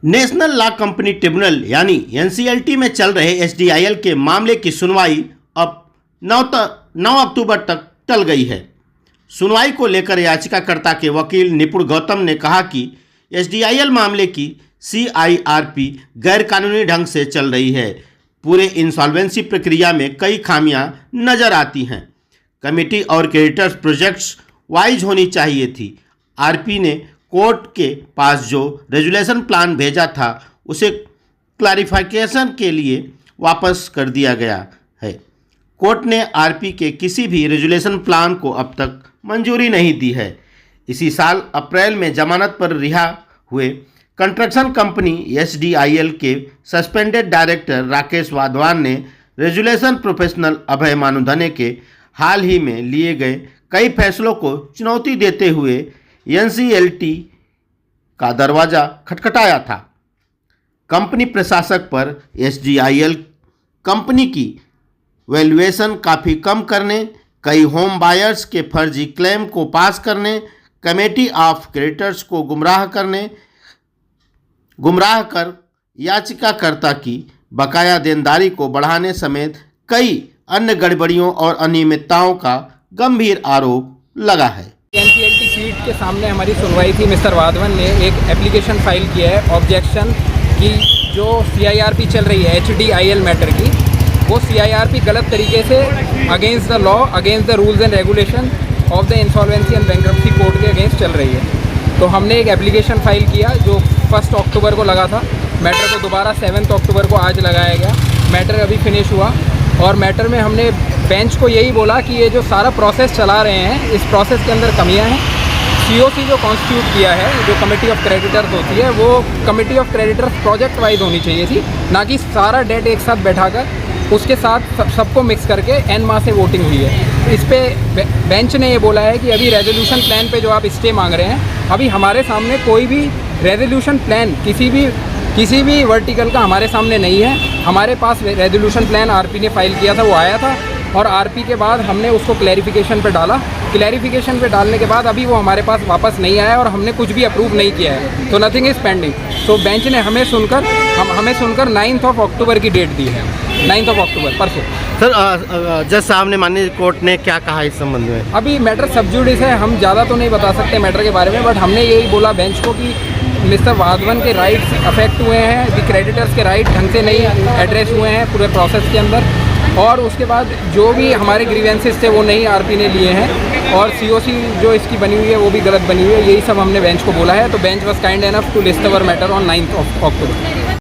National law company tribunal यानी NCLT में चल रहे एसडीआईएल के मामले की सुनवाई अब 9 अक्टूबर तक टल गई है। सुनवाई को लेकर याचिकाकर्ता के वकील निपुण गौतम ने कहा कि एसडीआईएल मामले की सीआईआरपी गैरकानूनी ढंग से चल रही है। पूरे इंसॉल्वेंसी प्रक्रिया में कई खामियां नजर आती हैं। कमेटी और क्रेडिटर्स प्रोजेक्ट्स वाइज होनी चाहिए थी। आरपी ने कोर्ट के पास जो रेजुलेशन प्लान भेजा था उसे क्लैरिफिकेशन के लिए वापस कर दिया गया है। कोर्ट ने आरपी के किसी भी रेजुलेशन प्लान को अब तक मंजूरी नहीं दी है। इसी साल अप्रैल में जमानत पर रिहा हुए कंस्ट्रक्शन कंपनी एसडीआईएल के सस्पेंडेड डायरेक्टर राकेश वाधवान ने रेजुलेशन प्रोफेशनल अभय मानुधने के हाल ही में लिए गए कई फैसलों को चुनौती देते हुए एनसीएलटी का दरवाज़ा खटखटाया था। कंपनी प्रशासक पर एसडीआईएल कंपनी की वैल्यूएशन काफ़ी कम करने, कई होम बायर्स के फर्जी क्लेम को पास करने, कमेटी ऑफ क्रेडिटर्स को गुमराह कर याचिकाकर्ता की बकाया देनदारी को बढ़ाने समेत कई अन्य गड़बड़ियों और अनियमितताओं का गंभीर आरोप लगा है। एनसीएलटी सीट के सामने हमारी सुनवाई थी। मिस्टर वाधवन ने एक एप्लीकेशन फाइल किया है ऑब्जेक्शन की जो सीआईआरपी चल रही है एचडीआईएल मैटर की, वो सीआईआरपी गलत तरीके से against the law, against the rules and regulation of the insolvency and bankruptcy code के अगेंस्ट चल रही है। तो हमने एक एप्लीकेशन फाइल किया जो 1 अक्टूबर को लगा था। मैटर को दोबारा 7 अक्टूबर को आज लगाया गया। मैटर अभी फिनिश हुआ और मैटर में हमने बेंच को यही बोला कि ये जो सारा प्रोसेस चला रहे हैं इस प्रोसेस के अंदर कमियां हैं। सीओसी जो कॉन्स्टिट्यूट किया है, जो कमेटी ऑफ क्रेडिटर्स होती है, वो committee of creditors project wise होनी चाहिए थी, ना कि सारा डेट एक साथ बैठाकर उसके साथ सबको मिक्स करके एन माह से वोटिंग हुई है। इस पे बेंच ने ये बोला है कि अभी रेजोल्यूशन प्लान पे जो आप स्टे मांग रहे हैं, अभी हमारे सामने कोई भी रेजोल्यूशन प्लान किसी भी वर्टिकल का हमारे सामने नहीं है। हमारे पास रेजोल्यूशन प्लान आरपी ने फाइल किया था, वो आया था और आरपी के बाद हमने उसको क्लैरिफिकेशन पे डाला। क्लैरिफिकेशन पे डालने के बाद अभी वो हमारे पास वापस नहीं आया और हमने कुछ भी अप्रूव नहीं किया है, तो नथिंग इज़ पेंडिंग। तो बेंच ने हमें सुनकर 9 अक्टूबर की डेट दी है, 9 अक्टूबर परसों। सर, जज साहब ने माननीय कोर्ट ने क्या कहा इस संबंध में? अभी मैटर सब जुडिस है, हम ज़्यादा तो नहीं बता सकते मैटर के बारे में, बट हमने यही बोला बेंच को कि मिस्टर वाधवन के राइट्स अफेक्ट हुए हैं, दी क्रेडिटर्स के राइट ढंग से नहीं एड्रेस हुए हैं पूरे प्रोसेस के अंदर, और उसके बाद जो भी हमारे ग्रीवेंसेस थे वो नहीं आरपी ने लिए हैं, और सीओसी जो इसकी बनी हुई है वो भी गलत बनी हुई है। यही सब हमने बेंच को बोला है। तो bench was kind enough to list our matter on 9 October.